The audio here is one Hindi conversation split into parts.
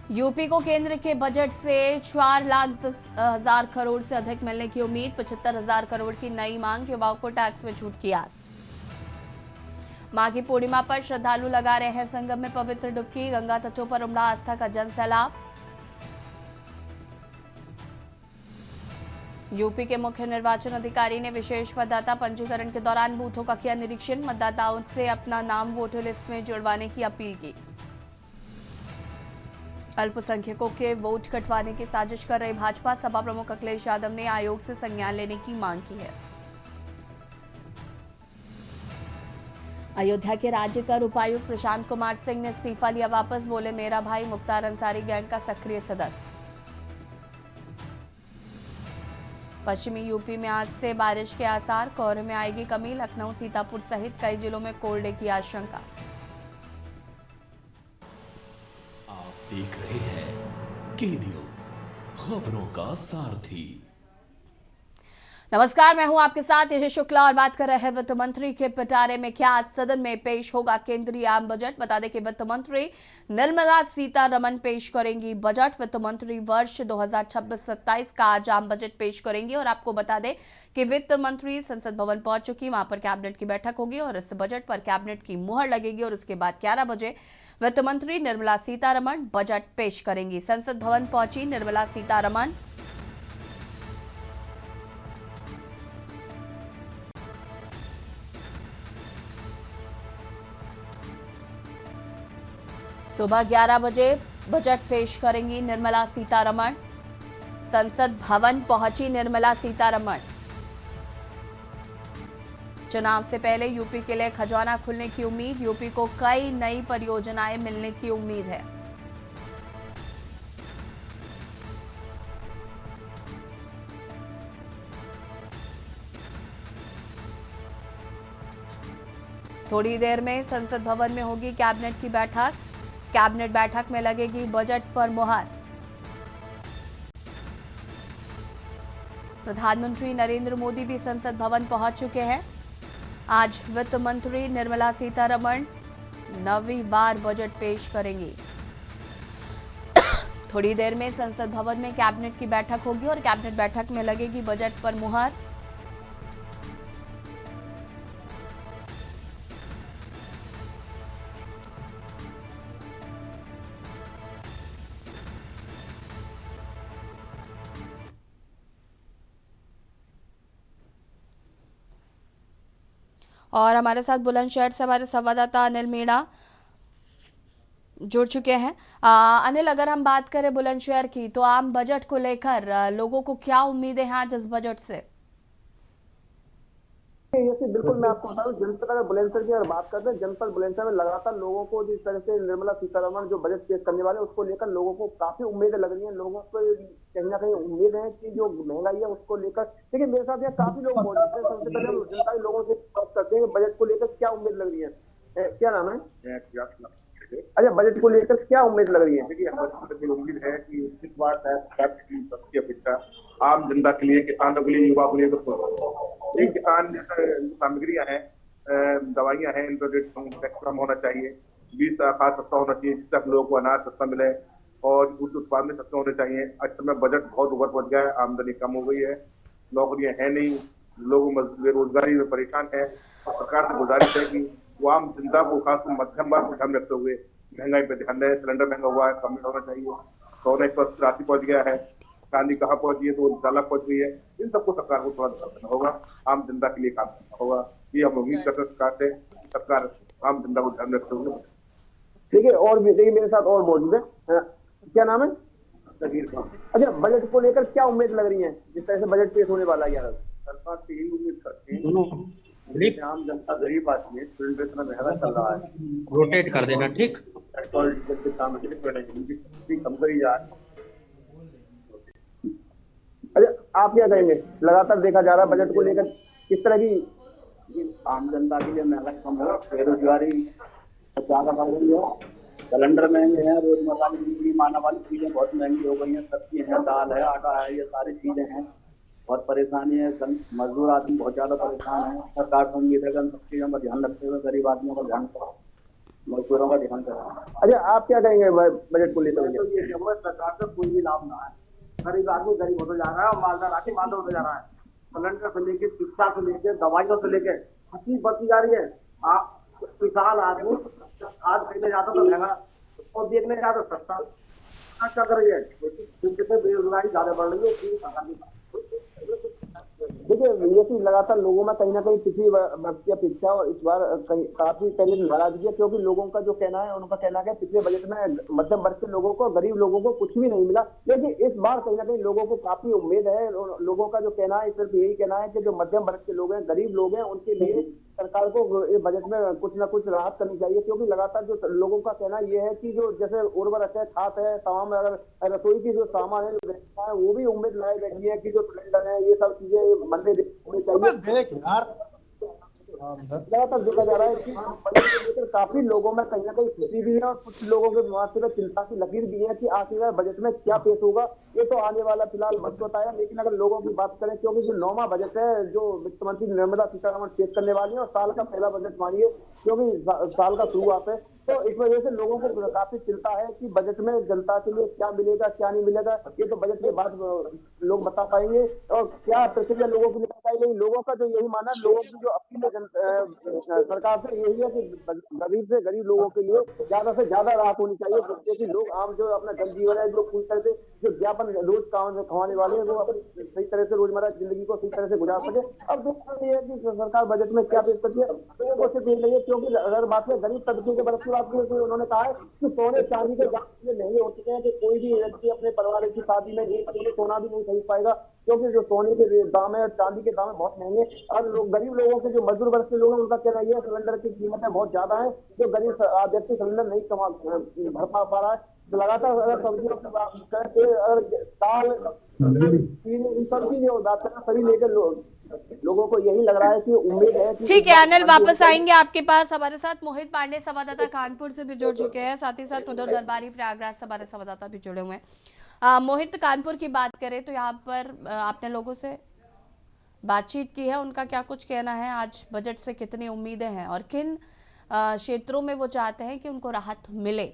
यूपी को केंद्र के बजट से 4,10,000 करोड़ से अधिक मिलने की उम्मीद। 75,000 करोड़ की नई मांग। युवाओं को टैक्स में छूट की आस। माघी पूर्णिमा पर श्रद्धालु लगा रहे हैं संगम में पवित्र डुबकी। गंगा तटों पर उमड़ा आस्था का जन सैलाब। यूपी के मुख्य निर्वाचन अधिकारी ने विशेष मतदाता पंजीकरण के दौरान बूथों का किया निरीक्षण। मतदाताओं से अपना नाम वोटर लिस्ट में जुड़वाने की अपील की। अल्पसंख्यकों के वोट कटवाने की साजिश कर रही भाजपा। सपा प्रमुख अखिलेश यादव ने आयोग से संज्ञान लेने की मांग की है। अयोध्या के राज्य कर उपायुक्त प्रशांत कुमार सिंह ने इस्तीफा लिया वापस। बोले, मेरा भाई मुख्तार अंसारी गैंग का सक्रिय सदस्य। पश्चिमी यूपी में आज से बारिश के आसार। कोहरे में आएगी कमी। लखनऊ, सीतापुर सहित कई जिलों में कोल्ड डे की आशंका। आप देख रहे हैं के न्यूज, खबरों का सारथी। नमस्कार, मैं हूं आपके साथ यश शुक्ला और बात कर रहे हैं वित्त मंत्री के पिटारे में क्या आज सदन में पेश होगा केंद्रीय आम बजट। बता दें कि वित्त मंत्री निर्मला सीतारमण पेश करेंगी बजट। वित्त मंत्री वर्ष 2026-27 का आज आम बजट पेश करेंगी। और आपको बता दें कि वित्त मंत्री संसद भवन पहुंच चुकी। वहां पर कैबिनेट की बैठक होगी और इस बजट पर कैबिनेट की मुहर लगेगी। और उसके बाद 11 बजे वित्त मंत्री निर्मला सीतारमण बजट पेश करेंगी। संसद भवन पहुंची निर्मला सीतारमण। सुबह 11 बजे बजट पेश करेंगी निर्मला सीतारमण। संसद भवन पहुंची निर्मला सीतारमण। चुनाव से पहले यूपी के लिए खजाना खुलने की उम्मीद। यूपी को कई नई परियोजनाएं मिलने की उम्मीद है। थोड़ी देर में संसद भवन में होगी कैबिनेट की बैठक। कैबिनेट बैठक में लगेगी बजट पर मुहर। प्रधानमंत्री नरेंद्र मोदी भी संसद भवन पहुंच चुके हैं। आज वित्त मंत्री निर्मला सीतारमण 9वीं बार बजट पेश करेंगी। थोड़ी देर में संसद भवन में कैबिनेट की बैठक होगी और कैबिनेट बैठक में लगेगी बजट पर मुहर। और हमारे साथ बुलंदशहर से हमारे संवाददाता अनिल मीणा जुड़ चुके हैं। अनिल, अगर हम बात करें बुलंदशहर की, तो आम बजट को लेकर लोगों को क्या उम्मीदें हैं आज इस बजट से? ये बिल्कुल मैं आपको बता दूं, जनपद अगर बुलंदशहर की अगर बात करते हैं, जनपद बुलंदशहर में लगातार लोगों को जिस तरह से निर्मला सीतारमण जो बजट पेश करने वाले उसको लेकर लोगों को काफी उम्मीदें लग रही हैं। लोगों को कहीं ना कहीं उम्मीद है कि जो महंगाई है उसको लेकर, लेकिन मेरे साथ यहाँ काफी लोग मौजूद हैं। सबसे पहले हम जनता के लोगों से बात करते हैं कि बजट को लेकर क्या उम्मीद लग रही है। क्या नाम है? अच्छा, बजट को लेकर क्या उम्मीद लग रही है? देखिए, हमारी उम्मीद है कि इस बार सबकी अपेक्षा आम जनता के लिए, किसानों के लिए, युवा के लिए तो एक किसान सामग्रियां हैं, दवाइयां हैं, इन पर टैक्स कम होना चाहिए। बीज का खाद सस्ता होना चाहिए जिससे लोगों को अनाज सस्ता मिले और दूध उत्पादन सस्ते होने चाहिए। आज समय बजट बहुत ऊपर पहुंच गया है, आमदनी कम हो गई है, नौकरियां है नहीं, लोग बेरोजगारी में परेशान है। सरकार से गुजारिश है कि वो आम जनता को, खासकर मध्यम वर्ग को ध्यान रखते हुए महंगाई पर ध्यान दें। सिलेंडर महंगा हुआ है, कम होना चाहिए। सोने पर राशि पहुंच गया है, चांदी कहाँ पहुंची है तो 4 लाख पहुंच गई है। इन सबको सरकार को थोड़ा ध्यान देना होगा, आम जनता के लिए काम करना होगा। ये हम उम्मीद करते हैं सरकार से, सरकार आम जनता को ध्यान रखते हुए। ठीक है, और भी देखिए मेरे साथ और मौजूद है। क्या नाम है? अच्छा, बजट को लेकर क्या उम्मीद लग रही है जिस तरह से बजट पेश होने वाला है? सरकार से यही उम्मीद करते हैं, आम जनता गरीब आदमी है, सिलेंडर इतना महंगा चल रहा है, रोटेट कर देना। ठीक, पेट्रोल डीजल के दाम कम करी जाए। अच्छा, आप क्या कहेंगे? लगातार देखा जा रहा है बजट को लेकर किस तरह की आम जनता के लिए महंगाई कम हो, बेरोजगारी ज्यादा बढ़ रही है, सिलेंडर महंगे हैं, रोजमर्रा की जिंदगी मानने वाली चीजें बहुत महंगी हो गई हैं। सब्जी है, दाल है, आटा है, ये सारी चीजें हैं, बहुत परेशानी है। मजदूर आदमी बहुत ज्यादा परेशान है। सरकार को उम्मीद है कि इन सब चीजों का ध्यान रखते हुए गरीब आदमियों का ध्यान मजदूरों का ध्यान करें। अच्छा, आप क्या कहेंगे बजट को लेकर? तो ये जब सरकार से कोई भी लाभ ना है, गरीब आदमी गरीब होता जा रहा है और मालदार आदमी मालदार होता जा रहा है। सिलेंडर से लेके, शिक्षा से लेके, दवाइयों से लेके हर चीज बढ़ती जा रही है। आप किसान आदमी खाद खरीदने जाता तो महंगा और देखने जाता सस्ता। क्या कर रही है? जिससे बेरोजगारी ज्यादा बढ़ रही है, इसलिए सरकार की देखिए, ये चीज लगातार लोगों में कहीं ना कहीं पिछली वर्ष की अपेक्षा और इस बार काफी पहले नाराजगी है, क्योंकि लोगों का जो कहना है, उनका कहना है पिछले बजट में मध्यम वर्ग के लोगों को, गरीब लोगों को कुछ भी नहीं मिला। लेकिन इस बार कहीं ना कहीं लोगों को काफी उम्मीद है। लोगों का जो कहना है सिर्फ यही कहना है कि जो मध्यम वर्ग के लोग हैं, गरीब लोग हैं, उनके लिए सरकार को इस बजट में कुछ ना कुछ राहत करनी चाहिए। क्योंकि लगातार जो लोगों का कहना ये है कि जो जैसे उर्वरक है, खाद है, तमाम अगर रसोई की जो सामान है, वो भी उम्मीद लगाई बैठी है कि जो सिलेंडर है, ये सब चीजें बनने होनी चाहिए। लगातार देखा जा रहा है कि बजट को लेकर काफी लोगों में कहीं ना कहीं खुशी भी है और कुछ लोगों के मुआवजे में चिंता की लकीर भी है कि आखिरकार बजट में क्या पेश होगा, ये तो आने वाला फिलहाल वक्त बताया। लेकिन अगर लोगों की बात करें, क्योंकि जो 9वां बजट है जो वित्त मंत्री निर्मला सीतारमण पेश करने वाली है, और साल का पहला बजट मानिए, क्योंकि साल का शुरुआत है, तो इस वजह से लोगों को काफी चिंता है कि बजट में जनता के लिए क्या मिलेगा, क्या नहीं मिलेगा। ये तो बजट के बाद लोग बता पाएंगे और क्या प्रक्रिया लोगों की निकल पाएगी। लोगों का जो यही मानना है, लोगों की जो अपील है सरकार से यही है कि गरीब से गरीब लोगों के लिए ज्यादा से ज्यादा राहत होनी चाहिए, जिससे कि लोग आम जो अपना जनजीवन है, जो पूरी तरह से जो ज्ञापन रोज काम खवाने वाले हैं, वो अपनी सही तरह से रोजमर्रा जिंदगी को सही तरह से गुजार सके। अब देखना ये है कि सरकार बजट में क्या पेश करती है। लोगों को सिर्फ यही नहीं है, क्योंकि अगर बात है गरीब तबके के बजट की बात की, तो उन्होंने कहा है कि सोने चांदी के दाम इतने महंगे हो चुके हैं कि कोई भी व्यक्ति अपने परिवार की शादी में एक तोले सोना भी नहीं खरीद पाएगा, क्योंकि जो सोने के दाम है, चांदी के दाम है बहुत महंगे। और लोग गरीब लोगों के जो मजदूर वर्ग के लोग हैं, उनका कहना यह है सिलेंडर की कीमतें बहुत ज्यादा है, जो गरीब व्यक्ति सिलेंडर नहीं भर पा रहा है। तो लगातार अगर सब्जियों की बात करें, अगर दाल, इन सब की जो बात करें, सभी लेकर लोगों को यही लग रहा है कि उम्मीद है कि ठीक है अनिल, वापस आएंगे आपके पास। हमारे साथ मोहित पांडे संवाददाता कानपुर से भी जुड़ चुके हैं, साथ ही साथ मधुर दरबारी प्रयागराज से हमारे संवाददाता भी जुड़े हुए हैं। मोहित, कानपुर की बात करें तो यहाँ पर आपने लोगों से बातचीत की है, उनका क्या कुछ कहना है, आज बजट से कितनी उम्मीदें हैं और किन क्षेत्रों में वो चाहते हैं कि उनको राहत मिले?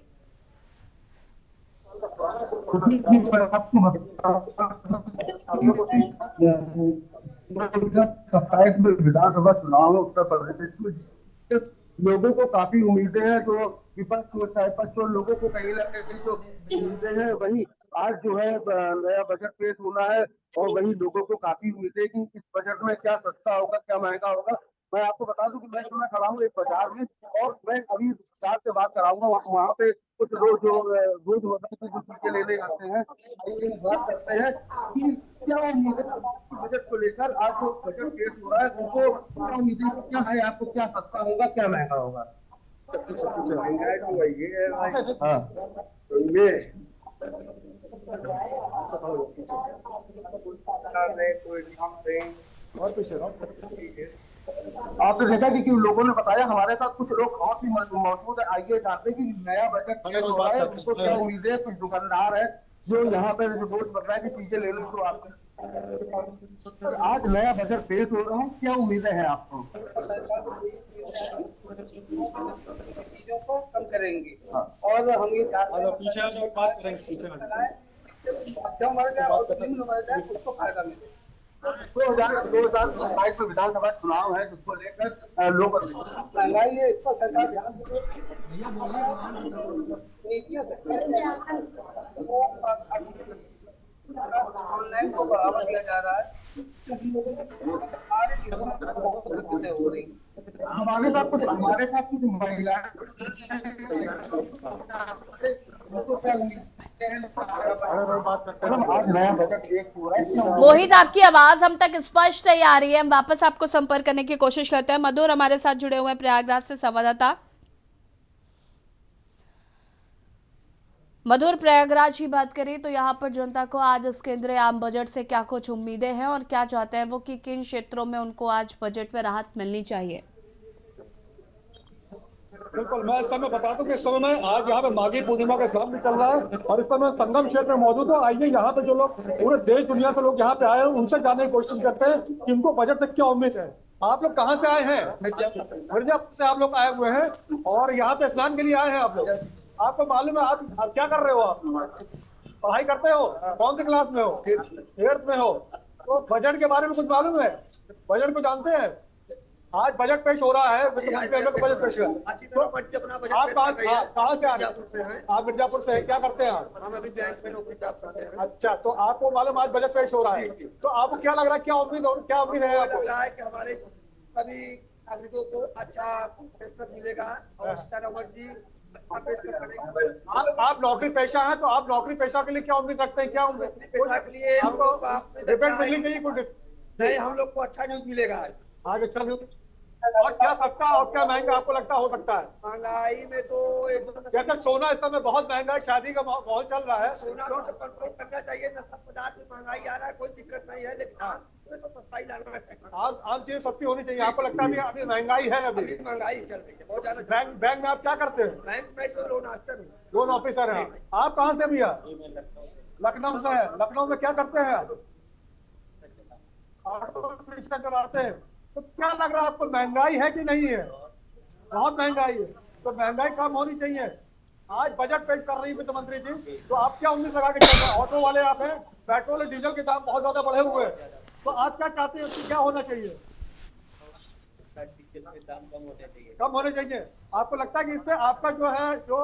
सत्ताईस में विधानसभा चुनाव है उत्तर प्रदेश में, लोगों को काफी उम्मीदें हैं। जो विपक्ष और लोगों को कहीं ना कहीं जो उम्मीदें हैं, वही आज जो है नया बजट पेश होना है, और वही लोगों को काफी उम्मीदें कि इस बजट में क्या सस्ता होगा, क्या महंगा होगा। मैं आपको बता दूं कि मैं खड़ा हूँ एक बाजार में, और मैं अभी बाजार से बात कराऊंगा। वहाँ पे कुछ लोग जो रोजमर्रा की जो चीजें लेने आते हैं, बात करते हैं कि क्या उम्मीदें बजट को लेकर। आज जो बजट पेश हो रहा है, उनको क्या उम्मीदें क्या है, आपको क्या सस्ता होगा, क्या महंगा होगा? आपने देखा कि लोगों ने बताया, हमारे साथ कुछ लोग और भी मौजूद है। आइए जानते हैं कि नया बजट पेश हो रहा है, उनको क्या उम्मीदें है। कुछ दुकानदार है जो यहाँ पे रोजमर्रा की चीजें लेने को आते हैं। आज नया बजट पेश हो रहा है, क्या उम्मीदें हैं आपको? चीजों को कम करेंगे और हम ये बात करेंगे जो हमारा जाए उसको फायदा मिले। 2027 में विधानसभा चुनाव है, जिसको लेकर लोग महंगाई है, इस पर सरकार ध्यान ऑनलाइन को बढ़ावा दिया जा रहा है। हो रही हमारे साथ कुछ महिलाएं आज नया बजट पेश हुआ है। मोहित, आपकी आवाज हम तक स्पष्ट नहीं आ रही है, हम वापस आपको संपर्क करने की कोशिश करते हैं। मधुर हमारे साथ जुड़े हुए हैं प्रयागराज से संवाददाता। मधुर, प्रयागराज की बात करें तो यहाँ पर जनता को आज इस केंद्रीय आम बजट से क्या कुछ उम्मीदें हैं और क्या चाहते हैं वो कि किन क्षेत्रों में उनको आज बजट में राहत मिलनी चाहिए? बिल्कुल, मैं इस समय बता दूं कि इस समय मैं आज यहाँ पे माघी पूर्णिमा का काम भी चल रहा है और इस समय संगम क्षेत्र में मौजूद हूँ। आइए यहाँ पे जो लोग पूरे देश दुनिया से लोग यहाँ पे आए हैं, उनसे जानने की कोशिश करते हैं कि उनको बजट से क्या उम्मीद है। आप लोग कहाँ से आए हैं? मिर्जापुर से आप लोग आए हुए हैं और यहाँ पे स्नान के लिए आए हैं आप लोग। आपको मालूम है आप क्या कर रहे हो? आप पढ़ाई करते हो? कौन सी क्लास में हो? 8th में हो? तो बजट के बारे में कुछ मालूम है? बजट को जानते हैं? आज बजट पेश हो रहा है, वित्त मंत्री अगर बजट पेश कर, तो आप कहाँ से आ रहे हैं? आप मिर्जापुर से हैं, क्या करते हैं आप? हम अभी बैंक में नौकरी प्राप्त कर रहे हैं। अच्छा, तो आपको मालूम आज बजट पेश हो रहा है, तो आपको क्या लग रहा है, क्या उम्मीद है आपको? लग रहा है कि हमारे सभी नागरिकों को अच्छा फैसला मिलेगा और सीतारमण जी अच्छा फैसला करेंगे। आप नौकरी पेशा हैं, तो आप नौकरी पेशा के लिए क्या उम्मीद रखते हैं? क्या उम्मीद पेशा के लिए आपको रिपेंट मिलनी चाहिए कुछ? नहीं, हम लोग को अच्छा न्यूज मिलेगा आज अच्छा न्यूज। और क्या सस्ता और क्या महंगा आपको लगता हो सकता है? महंगाई में तो जैसे सोना इस समय बहुत महंगा है, शादी का माहौल चल रहा है, सोना को कंट्रोल करना चाहिए। नशा पदार्थ में महंगाई आ रहा है, कोई दिक्कत नहीं है, लेकिन आम तो सस्ताई लाना चाहिए। आम चीजें सस्ती होनी चाहिए। आपको लगता है अभी महंगाई है? अभी महंगाई चल रही है बहुत ज्यादा। बैंक में आप क्या करते हैं? बैंक में तो लोन ऑफिसर हूँ। लोन ऑफिसर हैं। आप कहाँ से भैया? लखनऊ से है। लखनऊ में क्या करते हैं आप? ऑटो रिक्शा चलाते हैं। तो क्या लग रहा है आपको, महंगाई है कि नहीं है? बहुत महंगाई है, तो महंगाई कम होनी चाहिए। आज बजट पेश कर रही है वित्त मंत्री जी, तो आप क्या उम्मीद लगा के चल रहे हैं? ऑटो वाले आप हैं, पेट्रोल और डीजल के दाम बहुत ज्यादा बढ़े हुए हैं, तो आप क्या चाहते हैं कि क्या होना चाहिए? कम होने चाहिए। आपको लगता है कि इससे आपका जो है जो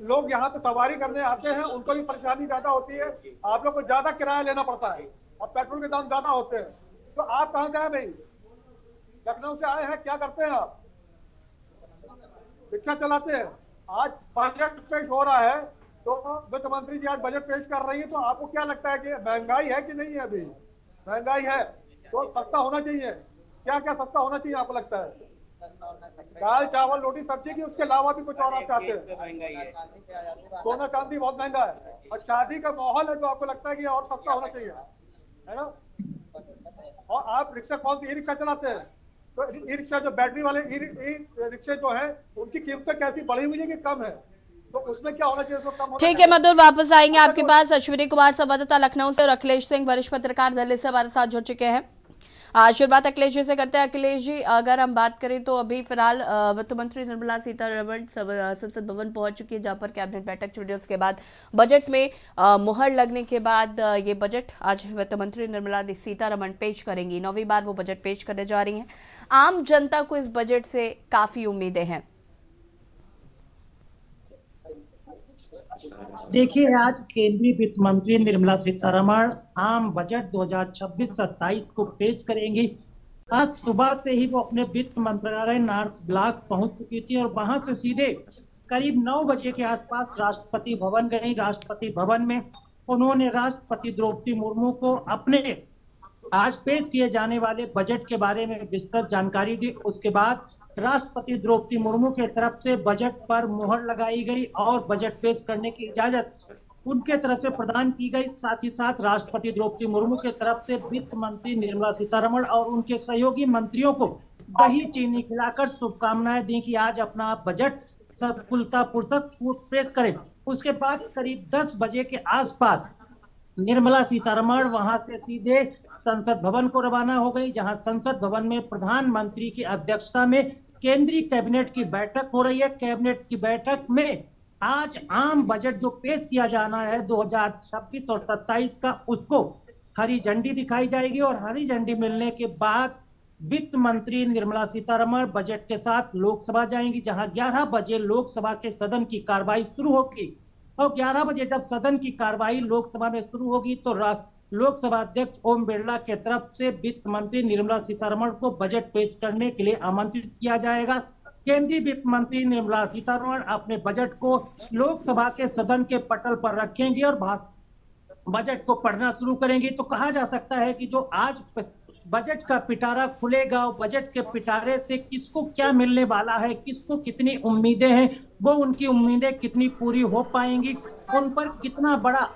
लोग यहाँ पे सवारी करने आते हैं उनको भी परेशानी ज्यादा होती है, आप लोग को ज्यादा किराया लेना पड़ता है और पेट्रोल के दाम ज्यादा होते हैं। तो आप कहाँ से आए भाई? लखनऊ से आए हैं। क्या करते हैं आप? रिक्शा चलाते हैं। आज बजट पेश हो रहा है, तो वित्त मंत्री जी आज बजट पेश कर रही है, तो आपको क्या लगता है कि महंगाई है कि नहीं है? अभी महंगाई है तो सस्ता होना चाहिए। क्या क्या सस्ता होना चाहिए आपको लगता है? दाल चावल रोटी सब्जी की, उसके अलावा भी कुछ और आप चाहते हैं? सोना चांदी बहुत महंगा है और शादी का माहौल है, तो आपको लगता है कि और सस्ता होना चाहिए, है ना? और आप रिक्शा कौन सी ई रिक्शा चलाते हैं? तो ई रिक्शा जो बैटरी वाले ई रिक्शे जो है उनकी कीमतें कैसी बढ़ी हुई है कि कम है? तो उसमें क्या होना चाहिए? कम होना ठीक है मधुर, वापस आएंगे आपके पास। अश्विनी कुमार संवाददाता लखनऊ से और अखिलेश सिंह वरिष्ठ पत्रकार दिल्ली से हमारे साथ जुड़ चुके हैं। शुरुआत अखिलेश जी से करते हैं। अखिलेश जी, अगर हम बात करें तो अभी फिलहाल वित्त मंत्री निर्मला सीतारमण संसद भवन पहुंच चुकी है, जहां पर कैबिनेट बैठक चल रही है। उसके बाद बजट में मुहर लगने के बाद ये बजट आज वित्त मंत्री निर्मला सीतारमण पेश करेंगी। 9वीं बार वो बजट पेश करने जा रही हैं। आम जनता को इस बजट से काफी उम्मीदें हैं। देखिए, आज केंद्रीय वित्त मंत्री निर्मला सीतारमण आम बजट 2026-27 को पेश करेंगी। आज सुबह से ही वो अपने वित्त मंत्रालय नॉर्थ ब्लॉक पहुंच चुकी थी और वहां से सीधे करीब 9 बजे के आसपास राष्ट्रपति भवन गई। राष्ट्रपति भवन में उन्होंने राष्ट्रपति द्रौपदी मुर्मू को अपने आज पेश किए जाने वाले बजट के बारे में विस्तृत जानकारी दी। उसके बाद राष्ट्रपति द्रौपदी मुर्मू के तरफ से बजट पर मुहर लगाई गई और बजट पेश करने की इजाजत उनके तरफ से प्रदान की गई। साथ ही साथ राष्ट्रपति द्रौपदी मुर्मू के तरफ से वित्त मंत्री निर्मला सीतारमण और उनके सहयोगी मंत्रियों को दही चीनी खिलाकर शुभकामनाएं दी कि आज अपना बजट सफलतापूर्वक पेश करें। उसके बाद करीब 10 बजे के आसपास निर्मला सीतारमण वहां से सीधे संसद भवन को रवाना हो गई, जहां संसद भवन में प्रधानमंत्री की अध्यक्षता में केंद्रीय कैबिनेट की बैठक हो रही है। कैबिनेट की बैठक में आज आम बजट जो पेश किया जाना है 2026 और 27 का, उसको हरी झंडी दिखाई जाएगी और हरी झंडी मिलने के बाद वित्त मंत्री निर्मला सीतारमण बजट के साथ लोकसभा जाएंगी, जहां 11 बजे लोकसभा के सदन की कार्रवाई शुरू होगी। और 11 बजे जब सदन की कार्रवाई लोकसभा में शुरू होगी तो लोकसभा अध्यक्ष ओम बिरला के तरफ से वित्त मंत्री निर्मला सीतारमण को बजट पेश करने के लिए आमंत्रित किया जाएगा। केंद्रीय वित्त मंत्री निर्मला सीतारमण अपने बजट को लोकसभा के सदन के पटल पर रखेंगे और बजट को पढ़ना शुरू करेंगे। तो कहा जा सकता है कि जो आज बजट का पिटारा खुलेगा, बजट के पिटारे से किसको क्या मिलने वाला है, किसको कितनी उम्मीदें हैं, वो उनकी उम्मीदें कितनी पूरी हो पाएंगी, उन पर कितना बड़ा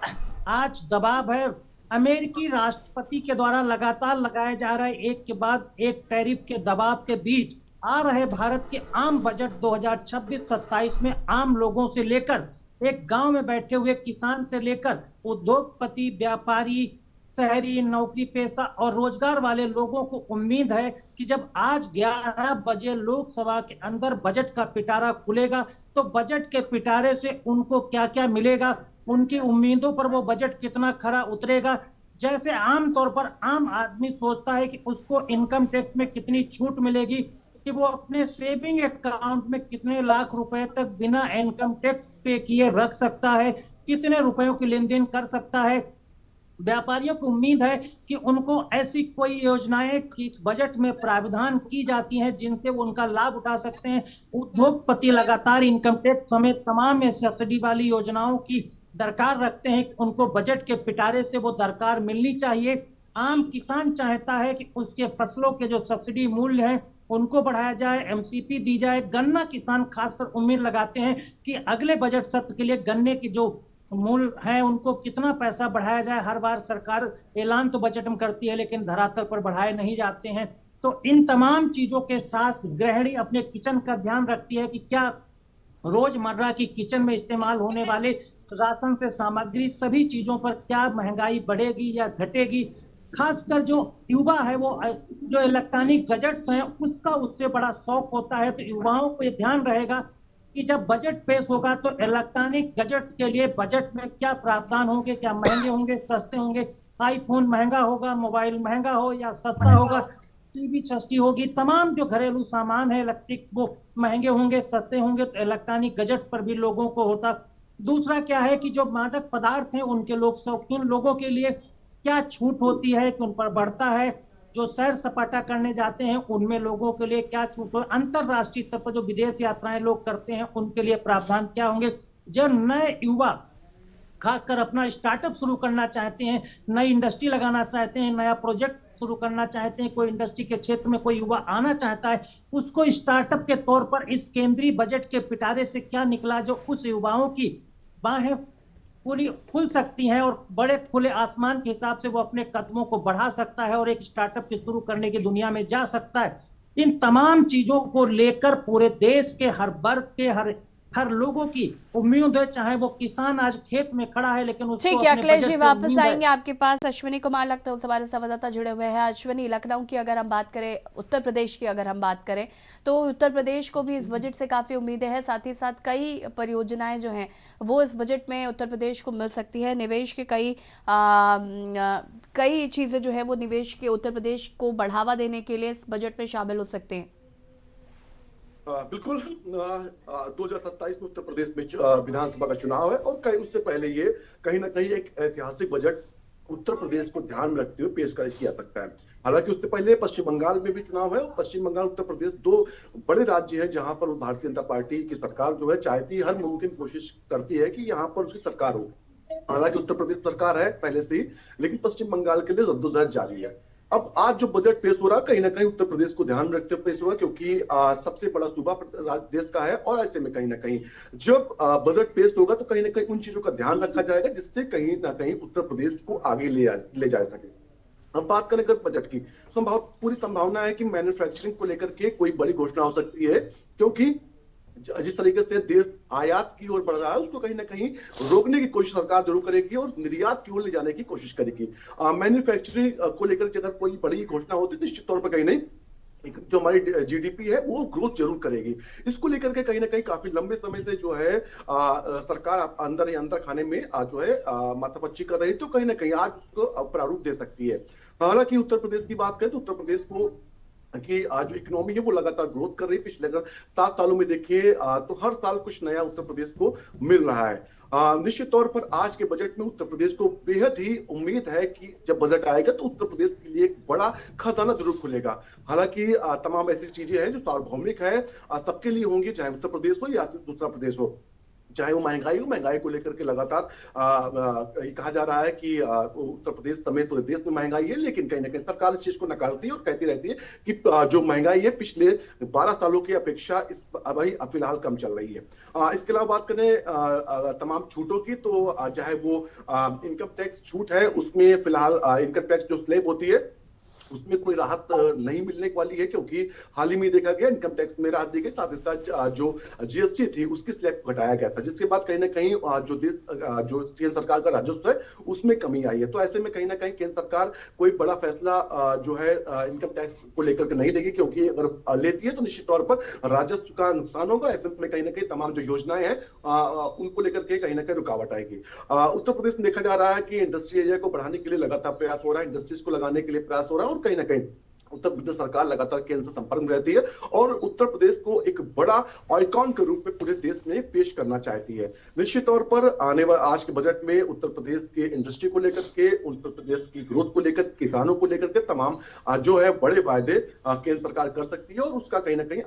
आज दबाव है। अमेरिकी राष्ट्रपति के द्वारा लगातार लगाया जा रहा है एक के बाद एक टैरिफ के दबाव के बीच आ रहे भारत के आम बजट 2026-27 में आम लोगों से लेकर एक गांव में बैठे हुए किसान से लेकर उद्योगपति, व्यापारी, शहरी, नौकरी पेशा और रोजगार वाले लोगों को उम्मीद है कि जब आज 11 बजे लोकसभा के अंदर बजट का पिटारा खुलेगा तो बजट के पिटारे से उनको क्या क्या मिलेगा, उनकी उम्मीदों पर वो बजट कितना खरा उतरेगा। जैसे आमतौर पर आम आदमी सोचता है कि उसको इनकम टैक्स में कितनी छूट मिलेगी, कि वो अपने सेविंग अकाउंट में कितने लाख रुपए तक बिना इनकम टैक्स पे किए रख सकता है, कितने रुपयों की लेन देन कर सकता है। व्यापारियों को उम्मीद है कि उनको ऐसी कोई योजनाएं इस बजट में प्रावधान की जाती हैं जिनसे वो उनका लाभ उठा सकते हैं। उद्योगपति लगातार इनकम टैक्स समेत तमाम सब्सिडी वाली योजनाओं की दरकार रखते हैं कि उनको बजट के पिटारे से वो दरकार मिलनी चाहिए। आम किसान चाहता है कि उसके फसलों के जो सब्सिडी मूल्य हैं उनको बढ़ाया जाए, एमसीपी दी जाए। गन्ना किसान खासकर उम्मीद लगाते हैं कि अगले बजट सत्र के लिए गन्ने की जो मूल्य है उनको कितना पैसा बढ़ाया जाए। हर बार सरकार ऐलान तो बजट में करती है लेकिन धरातल पर बढ़ाए नहीं जाते हैं। तो इन तमाम चीजों के साथ गृहिणी अपने किचन का ध्यान रखती है कि क्या रोजमर्रा की किचन में इस्तेमाल होने वाले राशन से सामग्री सभी चीजों पर क्या महंगाई बढ़ेगी या घटेगी। खासकर जो युवा है वो जो इलेक्ट्रॉनिक गैजेट्स हैं उसका उससे बड़ा शौक होता है। तो युवाओं को ये ध्यान रहेगा कि जब बजट पेश होगा तो इलेक्ट्रॉनिक गैजेट्स के लिए बजट में क्या प्रावधान होंगे, क्या महंगे होंगे, सस्ते होंगे। आईफोन महंगा होगा, मोबाइल महंगा हो या सस्ता होगा, टीवी सस्ती होगी, तमाम जो घरेलू सामान है इलेक्ट्रिक वो महंगे होंगे, सस्ते होंगे। तो इलेक्ट्रॉनिक गैजेट पर भी लोगों को होता। दूसरा क्या है कि जो मादक पदार्थ हैं उनके लोग शौकीन लोगों के लिए क्या छूट होती है कि उन पर बढ़ता है। जो सैर सपाटा करने जाते हैं उनमें लोगों के लिए क्या छूट हो। अंतरराष्ट्रीय स्तर पर जो विदेश यात्राएं लोग करते हैं उनके लिए प्रावधान क्या होंगे। जो नए युवा खासकर अपना स्टार्टअप शुरू करना चाहते हैं, नई इंडस्ट्री लगाना चाहते हैं, नया प्रोजेक्ट शुरू करना चाहते हैं, कोई इंडस्ट्री के क्षेत्र में कोई युवा आना चाहता है, उसको स्टार्टअप के तौर पर इस केंद्रीय बजट के पिटारे से क्या निकला जो उस युवाओं की बाहें पूरी खुल सकती हैं और बड़े खुले आसमान के हिसाब से वो अपने कदमों को बढ़ा सकता है और एक स्टार्टअप के शुरू करने की दुनिया में जा सकता है। इन तमाम चीजों को लेकर पूरे देश के हर वर्ग के हर लोगों की उम्मीद है, चाहे वो किसान आज खेत में खड़ा है लेकिन उसको ठीक है अखिलेश जी, वापस उम्मीद आएंगे आपके पास। अश्विनी कुमार लखनऊ से हमारे संवाददाता जुड़े हुए हैं। अश्विनी, लखनऊ की अगर हम बात करें, उत्तर प्रदेश की अगर हम बात करें तो उत्तर प्रदेश को भी इस बजट से काफ़ी उम्मीदें हैं। साथ ही साथ कई परियोजनाएं जो हैं वो इस बजट में उत्तर प्रदेश को मिल सकती है। निवेश के कई चीज़ें जो है वो निवेश के उत्तर प्रदेश को बढ़ावा देने के लिए इस बजट में शामिल हो सकते हैं। बिल्कुल 2027 में उत्तर प्रदेश में विधानसभा का चुनाव है और कहीं उससे पहले ये कहीं ना कहीं एक ऐतिहासिक बजट उत्तर प्रदेश को ध्यान में रखते हुए पेश किया सकता है। हालांकि उससे पहले पश्चिम बंगाल में भी चुनाव है और पश्चिम बंगाल उत्तर प्रदेश दो बड़े राज्य हैं जहां पर भारतीय जनता पार्टी की सरकार जो है चाहती है, हर मुमकिन कोशिश करती है कि यहाँ पर उसकी सरकार हो। हालांकि उत्तर प्रदेश सरकार है पहले से ही, लेकिन पश्चिम बंगाल के लिए जद्दोजहद जारी है। अब आज जो बजट पेश हो रहा है कहीं ना कहीं उत्तर प्रदेश को ध्यान रखते हुए पेश हुआ क्योंकि सबसे बड़ा सूबा देश का है और ऐसे में कहीं ना कहीं जब बजट पेश होगा तो कहीं ना कहीं उन चीजों का ध्यान रखा जाएगा जिससे कहीं ना कहीं उत्तर प्रदेश को आगे ले जा सके। अब बात करें अगर बजट की, पूरी संभावना है कि मैन्युफैक्चरिंग को लेकर के कोई बड़ी घोषणा हो सकती है क्योंकि जिस तरीके से देश आयात की ओर बढ़ रहा है उसको कहीं ना कहीं रोकने की कोशिश सरकार जरूर करेगी और निर्यात की ओर ले जाने की कोशिश करेगी। मैन्युफैक्चरिंग को लेकर अगर कोई बड़ी घोषणा होती है निश्चित तौर पर कहीं नहीं जो हमारी जीडीपी है वो ग्रोथ जरूर करेगी। इसको लेकर के कहीं ना कहीं काफी लंबे समय से जो है सरकार अंदर ही अंदर खाने में जो है माथापच्ची कर रही, तो कहीं ना कहीं आज उसको प्रारूप दे सकती है। हालांकि उत्तर प्रदेश की बात करें तो उत्तर प्रदेश को कि आज जो इकोनॉमी है वो लगातार ग्रोथ कर रही है। पिछले अगर 7 सालों में देखिए तो हर साल कुछ नया उत्तर प्रदेश को मिल रहा है। निश्चित तौर पर आज के बजट में उत्तर प्रदेश को बेहद ही उम्मीद है कि जब बजट आएगा तो उत्तर प्रदेश के लिए एक बड़ा खजाना जरूर खुलेगा। हालांकि तमाम ऐसी चीजें हैं जो सार्वभौमिक है, सबके लिए होंगी, चाहे उत्तर प्रदेश हो या दूसरा प्रदेश हो, चाहे वो महंगाई हो। महंगाई को लेकर के लगातार कहा जा रहा है कि उत्तर प्रदेश समेत पूरे देश में महंगाई है, लेकिन कहीं ना कहीं सरकार इस चीज को नकारती है और कहती रहती है कि जो महंगाई है पिछले 12 सालों की अपेक्षा इस अभी फिलहाल कम चल रही है। इसके अलावा बात करें तमाम छूटों की तो चाहे वो इनकम टैक्स छूट है उसमें फिलहाल इनकम टैक्स जो स्लैब होती है उसमें कोई राहत नहीं मिलने वाली है, क्योंकि हाल ही में देखा गया इनकम टैक्स में राहत दी गई, साथ ही साथ जो जीएसटी थी उसकी स्लैब को घटाया गया था, जिसके बाद कहीं ना कहीं जो केंद्र सरकार का राजस्व है उसमें कमी आई है। तो ऐसे में कहीं ना कहीं केंद्र सरकार कोई बड़ा फैसला जो है इनकम टैक्स को लेकर के नहीं लेगी, क्योंकि अगर लेती है तो निश्चित तौर पर राजस्व का नुकसान होगा। ऐसे में कहीं ना कहीं तमाम जो योजनाएं हैं उनको लेकर के कहीं ना कहीं रुकावट आएगी। उत्तर प्रदेश में देखा जा रहा है कि इंडस्ट्री एरिया को बढ़ाने के लिए लगातार प्रयास हो रहा है, इंडस्ट्रीज को लगाने के लिए प्रयास हो रहा है, और कहीं ना कहीं उत्तर प्रदेश सरकार लगातार केंद्र से संपर्क में रहती है और उत्तर प्रदेश को एक बड़ा आइकॉन के रूप में पूरे देश में पेश करना चाहती है। निश्चित तौर पर आने वाले आज के बजट में उत्तर प्रदेश के इंडस्ट्री को लेकर के, उत्तर प्रदेश की ग्रोथ को लेकर, किसानों को लेकर के तमाम जो है बड़े वायदे केंद्र सरकार कर सकती है, और उसका कहीं ना कहीं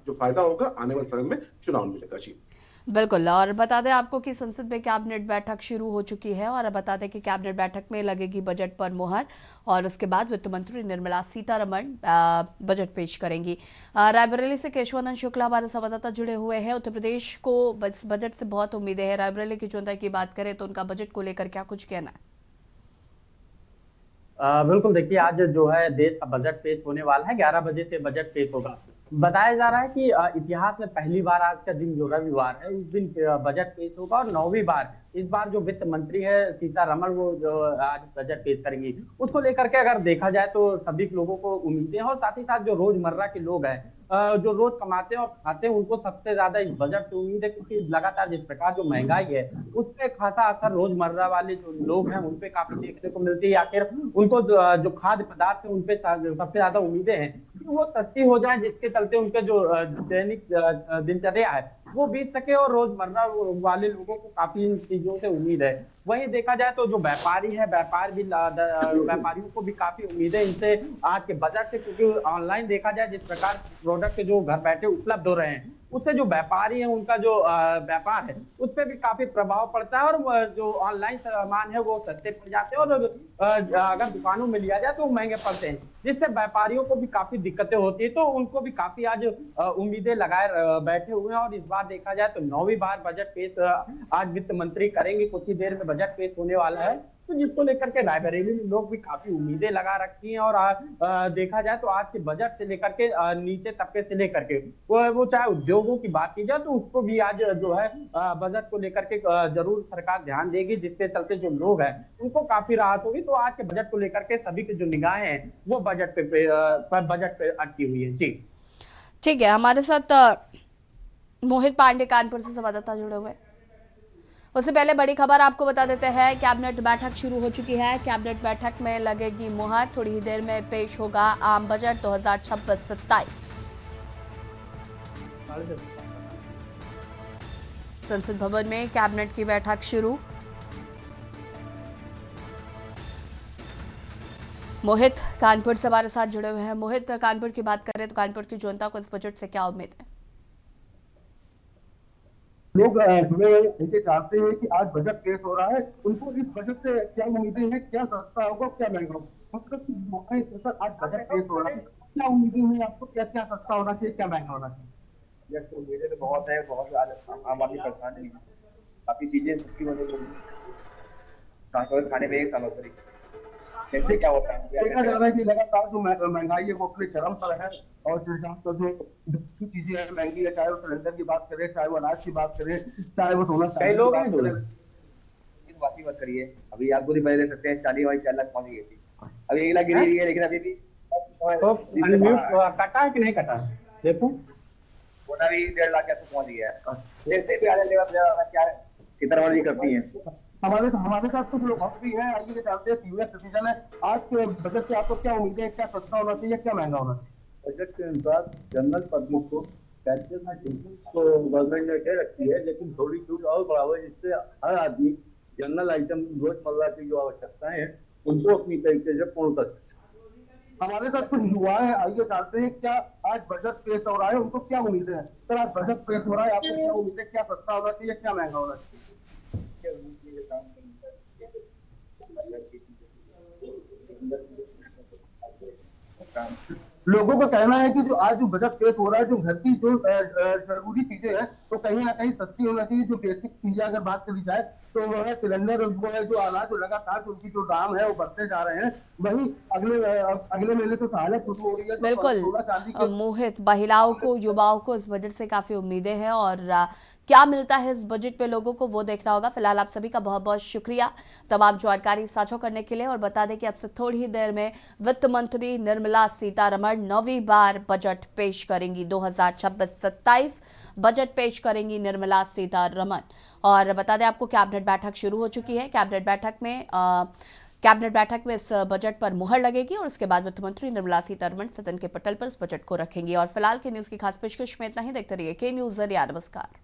जो फायदा होगा आने वाले समय में चुनाव मिलेगा। जी बिल्कुल। और बता दें आपको कि संसद में कैबिनेट बैठक शुरू हो चुकी है और बता दें कि कैबिनेट बैठक में लगेगी बजट पर मुहर और उसके बाद वित्त मंत्री निर्मला सीतारमण बजट पेश करेंगी। रायबरेली से केशवानंद शुक्ला हमारे संवाददाता जुड़े हुए हैं। उत्तर प्रदेश को बजट से बहुत उम्मीदें हैं। रायबरेली की जनता की बात करें तो उनका बजट को लेकर क्या कुछ कहना है? बिल्कुल, देखिए आज जो है देश का बजट पेश होने वाला है, 11 बजे से बजट पेश होगा। बताया जा रहा है कि इतिहास में पहली बार आज का दिन जो रविवार है उस दिन बजट पेश होगा, और 9वीं बार इस बार जो वित्त मंत्री है सीतारमण वो जो आज बजट पेश करेंगी। उसको लेकर के अगर देखा जाए तो सभी लोगों को उम्मीदें हैं, और साथ ही साथ जो रोजमर्रा के लोग हैं जो रोज कमाते हैं और खाते हैं उनको सबसे ज्यादा इस बजट से उम्मीद है, क्योंकि लगातार जिस प्रकार जो महंगाई है उस पर खासा असर रोजमर्रा वाले जो लोग हैं उन पे काफी देखने को मिलती है, या फिर उनको जो खाद्य पदार्थ है उन पे सबसे ज्यादा उम्मीदें हैं कि वो सस्ती हो जाए, जिसके चलते उनके जो दैनिक दिनचर्या है वो बीत सके, और रोजमर्रा वाले लोगों को काफी इन चीजों से उम्मीद है। वहीं देखा जाए तो जो व्यापारी है व्यापारियों को भी काफी उम्मीद है इनसे आज के बजट से, क्योंकि ऑनलाइन देखा जाए जिस प्रकार प्रोडक्ट जो घर बैठे उपलब्ध हो रहे हैं उससे जो व्यापारी है उनका जो व्यापार है उस पर भी काफी प्रभाव पड़ता है, और जो ऑनलाइन सामान है वो सस्ते पड़ जाते हैं, और अगर दुकानों में लिया जाए तो महंगे पड़ते हैं, जिससे व्यापारियों को भी काफी दिक्कतें होती है। तो उनको भी काफी आज उम्मीदें लगाए बैठे हुए हैं, और इस बार देखा जाए तो 9वीं बार बजट पेश आज वित्त मंत्री करेंगे। कुछ ही देर में बजट पेश होने वाला है, तो जिसको लेकर के रायबरेली में लोग भी काफी उम्मीदें लगा रखी हैं। और देखा जाए तो आज के बजट से लेकर के नीचे तबके से लेकर के वो चाहे उद्योगों की बात की जाए तो उसको भी आज जो है बजट को लेकर के जरूर सरकार ध्यान देगी, जिसके चलते जो लोग हैं उनको काफी राहत होगी। तो आज के बजट को लेकर के सभी की जो निगाहें हैं वो बजट पे अटकी हुई है। जी ठीक है, हमारे साथ मोहित पांडे कानपुर से संवाददाता जुड़े हुए। उससे पहले बड़ी खबर आपको बता देते हैं, कैबिनेट बैठक शुरू हो चुकी है। कैबिनेट बैठक में लगेगी मुहर, थोड़ी ही देर में पेश होगा आम बजट 2026-27। संसद भवन में कैबिनेट की बैठक शुरू। मोहित कानपुर से हमारे साथ जुड़े हुए हैं। मोहित, कानपुर की बात करें तो कानपुर की जनता को इस बजट से क्या उम्मीद है? लोग इनके चाहते हैं कि आज बजट पेश हो रहा है, उनको इस बजट से क्या उम्मीदें हैं, क्या सस्ता होगा क्या महंगा होगा, मतलब सर आज बजट पेश हो रहा है, क्या उम्मीदें हैं आपको, क्या क्या सस्ता होना चाहिए, क्या महंगा होना चाहिए? यस, उम्मीदें तो बहुत है, बहुत आम आदमी परेशान है, काफी चीजें सस्ती होने को ट्रांसपोर्ट खाने में 1 साल होता है। कैसे क्या होता है देखा जा रहा है कि लगातार जो महंगाई है वो अपने चरम पर है, और जो चीजें हैं महंगी है, चाहे वो सिलेंडर की बात करें, चाहे वो अनाज की बात करें, चाहे वो सोना कई लोग हैं बात ही मत करिए। अभी आप पूरी ले सकते हैं 4 लाख पहुंच गई थी, अभी 1 लाख गिरी हुई है, लेकिन अभी भी कटा है कि नहीं कटा है देखो, सोना भी 1.5 लाख कैसे पहुंच गया है। देखते भी आने क्या सीतारमण जी करती है। हमारे साथ कुछ लोग भी हैं, आइए के जानते हैं, सीनियर सिटीजन है। आज के बजट से आपको क्या उम्मीदें, क्या सस्ता होना चाहिए, क्या महंगा होना चाहिए? बजट के अनुसार जनरल पब्लिक को टैक्सेस तो गवर्नमेंट ने कह रखी है, लेकिन थोड़ी छूट और बढ़ाओ, जिससे हर आदमी जनरल आइटम रोजमर्रा की जो आवश्यकताएं हैं उनको अपनी तरीके से पूर्ण कर सकते। हमारे साथ कुछ युवा है, आइए जानते हैं क्या आज बजट पेश हो रहा है, उनको क्या उम्मीदें हैं। सर आज बजट पेश हो रहा है, आपको क्या उम्मीदें, क्या सस्ता होना चाहिए, क्या महंगा होना चाहिए? लोगों का कहना है कि जो आज जो बजट पेश हो रहा है, जो घर की जो जरूरी चीजें हैं तो कहीं ना कहीं सस्ती होना चाहिए। जो बेसिक चीजें अगर बात करी जाए तो वह सिलेंडर वो है जो अनाज जो लगातार उनकी जो दाम है वो बढ़ते जा रहे हैं। वहीं अगले महीने तो हालत शुरू हो रही है। बिल्कुल मोहित, महिलाओं को, युवाओं को इस बजट से काफी उम्मीदें हैं और क्या मिलता है इस बजट पे लोगों को वो देखना होगा। फिलहाल आप सभी का बहुत बहुत शुक्रिया तमाम जानकारी साझा करने के लिए। और बता दें कि अब से थोड़ी ही देर में वित्त मंत्री निर्मला सीतारमण 9वीं बार बजट पेश करेंगी। 2026-27 बजट पेश करेंगी निर्मला सीतारमण। और बता दें आपको कैबिनेट बैठक शुरू हो चुकी है। कैबिनेट बैठक में इस बजट पर मुहर लगेगी और उसके बाद वित्त मंत्री निर्मला सीतारमण सदन के पटल पर इस बजट को रखेंगी। और फिलहाल के न्यूज की खास पेशकश में इतना ही। देखते रहिए के न्यूज। नमस्कार।